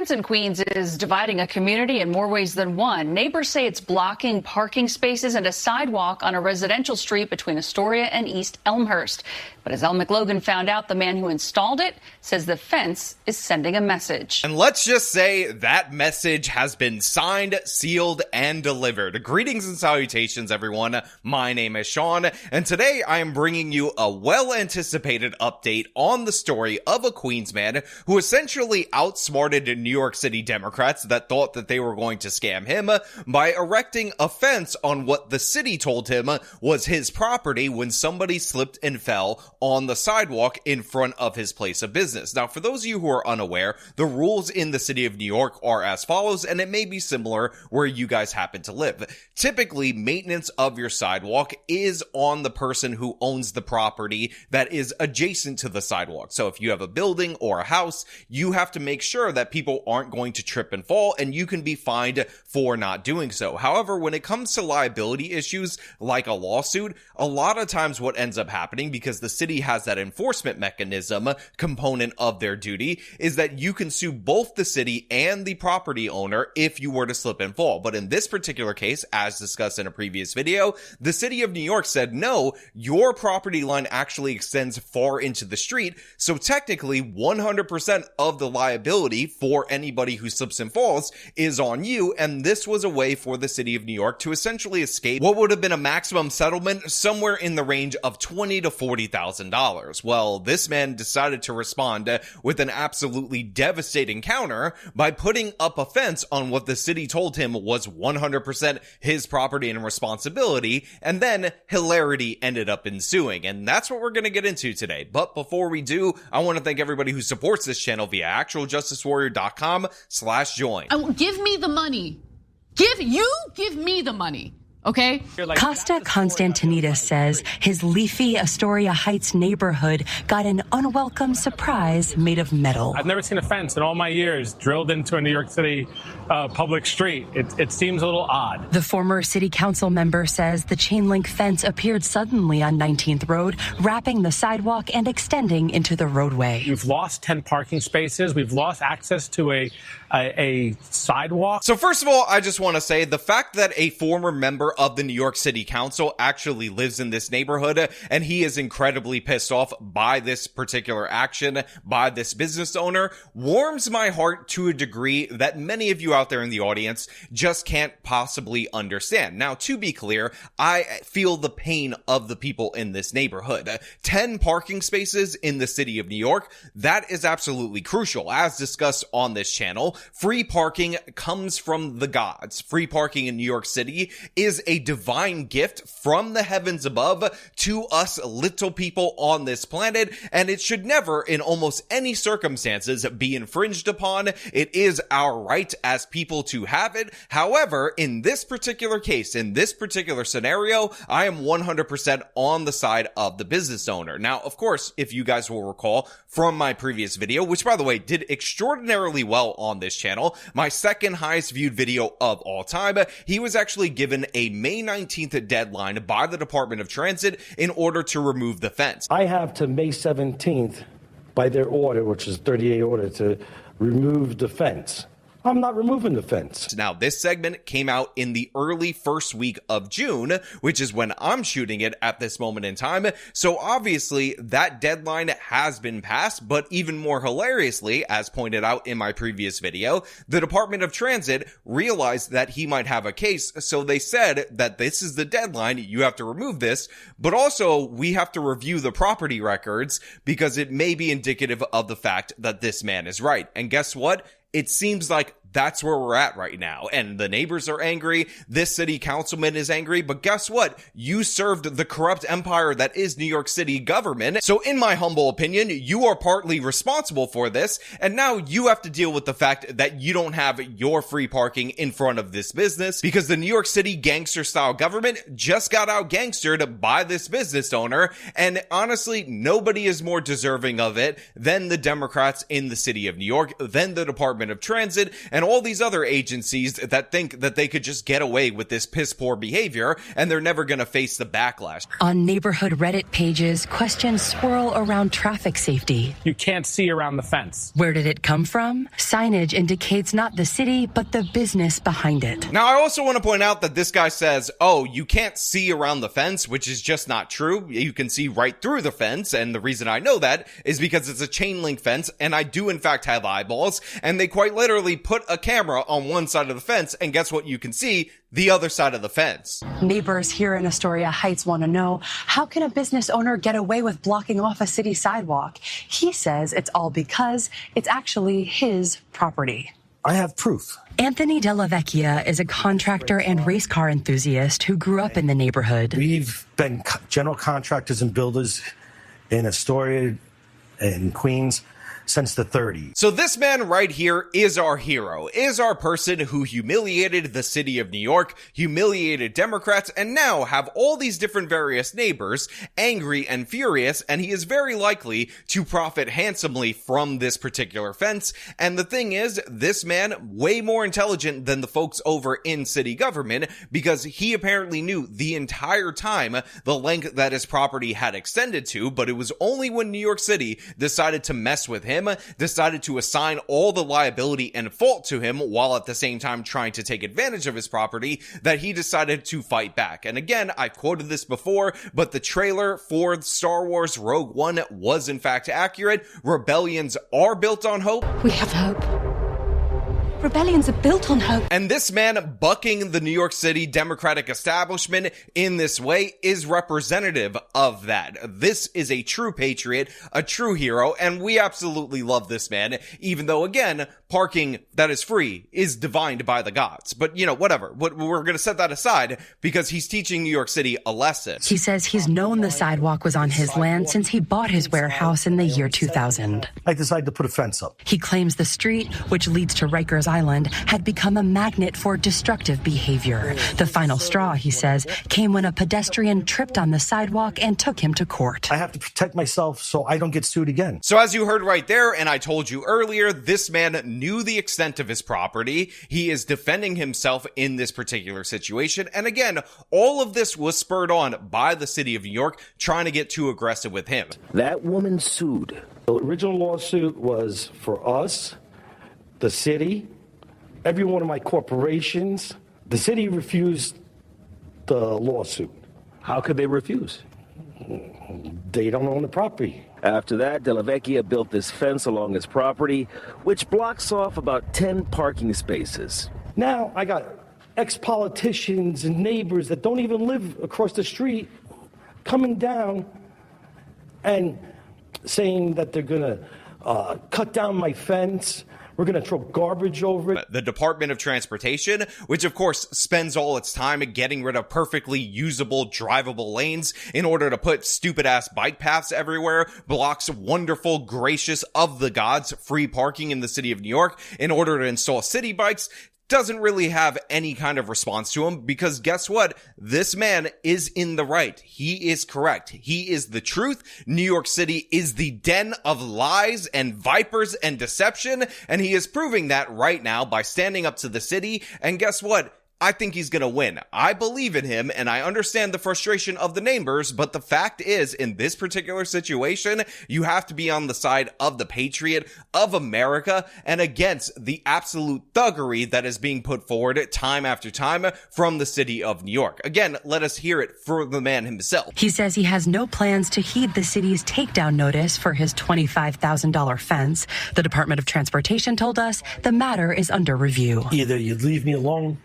fence in Queens is dividing a community in more ways than one. Neighbors say it's blocking parking spaces and a sidewalk on a residential street between Astoria and East Elmhurst. But as Elle McLogan found out, the man who installed it says the fence is sending a message. And let's just say that message has been signed, sealed, and delivered. Greetings and salutations, everyone. My name is Sean, and today I am bringing you a well-anticipated update on the story of a Queens man who essentially outsmarted New York City Democrats that thought that they were going to scam him by erecting a fence on what the city told him was his property when somebody slipped and fell on the sidewalk in front of his place of business. Now, for those of you who are unaware, the rules in the city of New York are as follows, and it may be similar where you guys happen to live. Typically, maintenance of your sidewalk is on the person who owns the property that is adjacent to the sidewalk. So if you have a building or a house, you have to make sure that people aren't going to trip and fall, and you can be fined for not doing so. However, when it comes to liability issues like a lawsuit, a lot of times what ends up happening, because the city has that enforcement mechanism component of their duty, is that you can sue both the city and the property owner if you were to slip and fall. But in this particular case, as discussed in a previous video, the city of New York said, no, your property line actually extends far into the street, so technically 100% of the liability for anybody who slips and falls is on you, and this was a way for the city of New York to essentially escape what would have been a maximum settlement somewhere in the range of $20,000 to $40,000. Well, this man decided to respond with an absolutely devastating counter by putting up a fence on what the city told him was 100% his property and responsibility, and then hilarity ended up ensuing, and that's what we're going to get into today. But before we do, I want to thank everybody who supports this channel via actualjusticewarrior.com/join. Give me the money. Give me the money. Okay. Costa Constantinidis says his leafy Astoria Heights neighborhood got an unwelcome surprise made of metal. I've never seen a fence in all my years drilled into a New York City public street. It seems a little odd. The former city council member says the chain link fence appeared suddenly on 19th Road, wrapping the sidewalk and extending into the roadway. We've lost 10 parking spaces. We've lost access to a sidewalk. So first of all, I just want to say the fact that a former member of the New York City Council actually lives in this neighborhood, and he is incredibly pissed off by this particular action by this business owner, warms my heart to a degree that many of you out there in the audience just can't possibly understand. Now, to be clear, I feel the pain of the people in this neighborhood. 10 parking spaces in the city of New York, that is absolutely crucial. As discussed on this channel, free parking comes from the gods. Free parking in New York City is a divine gift from the heavens above to us little people on this planet, and it should never, in almost any circumstances, be infringed upon. It is our right as people to have it. However, in this particular case, in this particular scenario, I am 100% on the side of the business owner. Now, of course, if you guys will recall from my previous video, which by the way did extraordinarily well on this channel, my second highest viewed video of all time, he was actually given a May 19th deadline by the Department of Transit in order to remove the fence. I have to May 17th by their order, which is 38 order, to remove the fence. I'm not removing the fence. Now, this segment came out in the early first week of June, which is when I'm shooting it at this moment in time. So obviously that deadline has been passed, but even more hilariously, as pointed out in my previous video, the Department of Transit realized that he might have a case. So they said that this is the deadline. You have to remove this, but also we have to review the property records because it may be indicative of the fact that this man is right. And guess what? It seems like that's where we're at right now, and the neighbors are angry, this city councilman is angry, but guess what? You served the corrupt empire that is New York City government, so in my humble opinion, you are partly responsible for this, and now you have to deal with the fact that you don't have your free parking in front of this business, because the New York City gangster-style government just got out-gangstered by this business owner, and honestly, nobody is more deserving of it than the Democrats in the city of New York, than the Department of Transit, and all these other agencies that think that they could just get away with this piss poor behavior and they're never going to face the backlash. On neighborhood Reddit pages, questions swirl around traffic safety. You can't see around the fence. Where did it come from? Signage indicates not the city, but the business behind it. Now, I also want to point out that this guy says, oh, you can't see around the fence, which is just not true. You can see right through the fence, and the reason I know that is because it's a chain link fence, and I do in fact have eyeballs, and they quite literally put a camera on one side of the fence, and guess what you can see? The other side of the fence. Neighbors here in Astoria Heights want to know, how can a business owner get away with blocking off a city sidewalk? He says it's all because it's actually his property. I have proof. Anthony Della Vecchia is a contractor and race car enthusiast who grew up in the neighborhood. We've been general contractors and builders in Astoria and Queens since the 30s. So this man right here is our hero, is our person who humiliated the city of New York, humiliated Democrats, and now have all these different various neighbors angry and furious, and he is very likely to profit handsomely from this particular fence. And the thing is, this man, way more intelligent than the folks over in city government, because he apparently knew the entire time the length that his property had extended to, but it was only when New York City decided to mess with him, decided to assign all the liability and fault to him while at the same time trying to take advantage of his property, that he decided to fight back. And again, I've quoted this before, but the trailer for Star Wars Rogue One was in fact accurate. Rebellions are built on hope. We have hope. Rebellions are built on hope. And this man bucking the New York City Democratic establishment in this way is representative of that. This is a true patriot, a true hero, and we absolutely love this man, even though, again, parking that is free is divined by the gods. But, you know, whatever. We're going to set that aside because he's teaching New York City a lesson. He says he's known the sidewalk was on his land since he bought his warehouse in the year 2000. I decided to put a fence up. He claims the street, which leads to Rikers Island, had become a magnet for destructive behavior. The final straw, he says, came when a pedestrian tripped on the sidewalk and took him to court. I have to protect myself so I don't get sued again. So as you heard right there, and I told you earlier, this man knew the extent of his property. He is defending himself in this particular situation. And again, all of this was spurred on by the city of New York trying to get too aggressive with him. That woman sued. The original lawsuit was for us, the city, every one of my corporations. The city refused the lawsuit. How could they refuse? They don't own the property. After that, Della Vecchia built this fence along his property, which blocks off about 10 parking spaces. Now I got ex-politicians and neighbors that don't even live across the street coming down and saying that they're going to cut down my fence. We're going to throw garbage over it. The Department of Transportation, which of course spends all its time getting rid of perfectly usable, drivable lanes in order to put stupid-ass bike paths everywhere, blocks wonderful, gracious, of the gods free parking in the city of New York in order to install city bikes, doesn't really have any kind of response to him, because guess what? This man is in the right. He is correct. He is the truth. New York City is the den of lies and vipers and deception, and he is proving that right now by standing up to the city. And guess what? I think he's going to win. I believe in him, and I understand the frustration of the neighbors, but the fact is, in this particular situation, you have to be on the side of the patriot, of America, and against the absolute thuggery that is being put forward time after time from the city of New York. Again, let us hear it from the man himself. He says he has no plans to heed the city's takedown notice for his $25,000 fence. The Department of Transportation told us the matter is under review. Either you leave me alone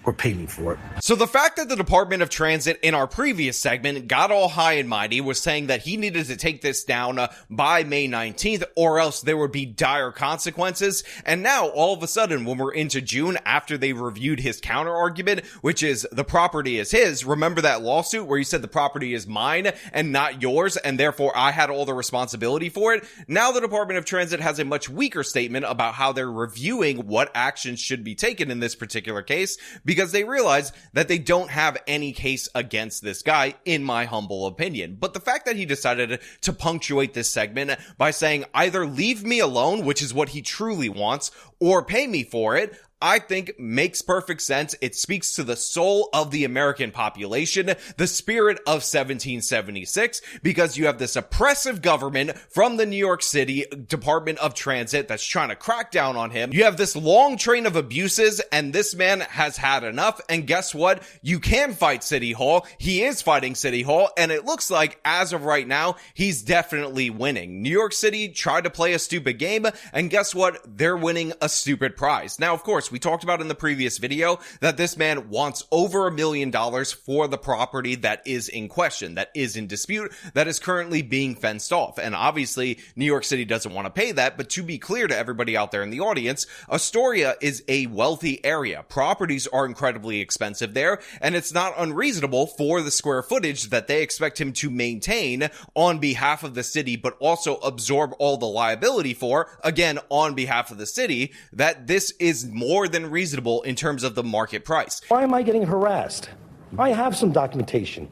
or pay me for it. So the fact that the Department of Transit in our previous segment got all high and mighty was saying that he needed to take this down by May 19th or else there would be dire consequences. And now all of a sudden when we're into June, after they reviewed his counter argument, which is the property is his, remember that lawsuit where you said the property is mine and not yours and therefore I had all the responsibility for it? Now the Department of Transit has a much weaker statement about how they're reviewing what actions should be taken in this particular case, because they realize that they don't have any case against this guy, in my humble opinion. But the fact that he decided to punctuate this segment by saying either leave me alone, which is what he truly wants, or pay me for it, I think makes perfect sense. It speaks to the soul of the American population, the spirit of 1776, because you have this oppressive government from the New York City Department of Transit that's trying to crack down on him. You have this long train of abuses, and this man has had enough. And guess what? You can fight City Hall. He is fighting City Hall, and it looks like, as of right now, he's definitely winning. New York City tried to play a stupid game, and guess what? They're winning a stupid prize. Now, of course, we talked about in the previous video that this man wants over $1 million for the property that is in question, that is in dispute, that is currently being fenced off. And obviously, New York City doesn't want to pay that, but to be clear to everybody out there in the audience, Astoria is a wealthy area. Properties are incredibly expensive there, and it's not unreasonable for the square footage that they expect him to maintain on behalf of the city, but also absorb all the liability for, again, on behalf of the city, that this is more than reasonable in terms of the market price. Why am I getting harassed? I have some documentation.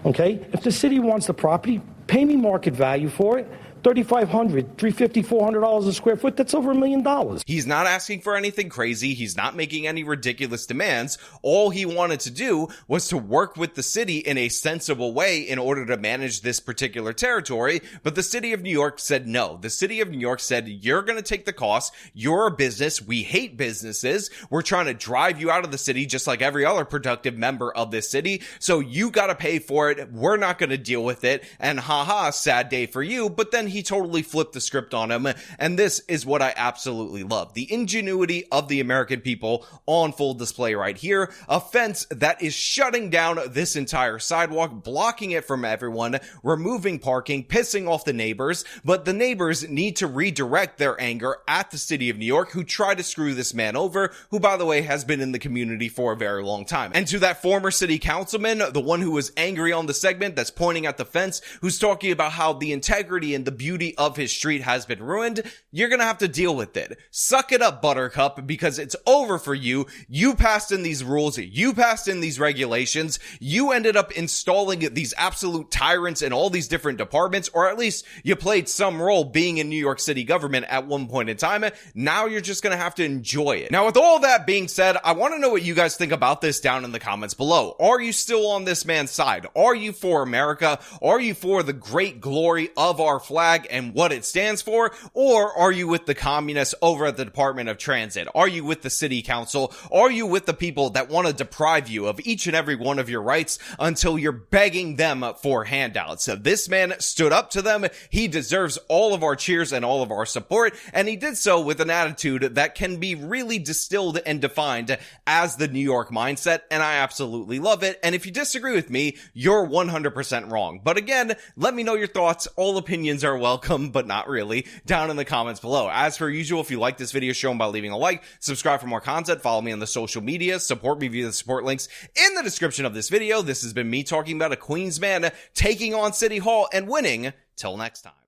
Okay? If the city wants the property, pay me market value for it. $3,500, $350, $400 a square foot, that's over $1 million. He's not asking for anything crazy. He's not making any ridiculous demands. All he wanted to do was to work with the city in a sensible way in order to manage this particular territory. But the city of New York said no. The city of New York said, you're going to take the cost. You're a business. We hate businesses. We're trying to drive you out of the city just like every other productive member of this city. So you got to pay for it. We're not going to deal with it. And haha, sad day for you. But then he totally flipped the script on him, and this is what I absolutely love. The ingenuity of the American people on full display right here. A fence that is shutting down this entire sidewalk, blocking it from everyone, removing parking, pissing off the neighbors, but the neighbors need to redirect their anger at the city of New York, who tried to screw this man over, who, by the way, has been in the community for a very long time. And to that former city councilman, the one who was angry on the segment that's pointing at the fence, who's talking about how the integrity and the beauty of his street has been ruined, you're gonna have to deal with it. Suck it up, Buttercup, because it's over for you. You passed in these rules, you passed in these regulations, you ended up installing these absolute tyrants in all these different departments, or at least you played some role being in New York City government at one point in time. Now you're just gonna have to enjoy it. Now, with all that being said, I want to know what you guys think about this down in the comments below. Are you still on this man's side? Are you for America? Are you for the great glory of our flag and what it stands for? Or are you with the communists over at the Department of Transit? Are you with the city council? Are you with the people that want to deprive you of each and every one of your rights until you're begging them for handouts? This man stood up to them. He deserves all of our cheers and all of our support, and he did so with an attitude that can be really distilled and defined as the New York mindset, and I absolutely love it. And if you disagree with me, you're 100% wrong. But again, let me know your thoughts. All opinions are welcome, but not really, down in the comments below. As per usual, if you like this video, show them by leaving a like, subscribe for more content, follow me on the social media, support me via the support links in the description of this video. This has been me talking about a Queens man taking on City Hall and winning. Till next time.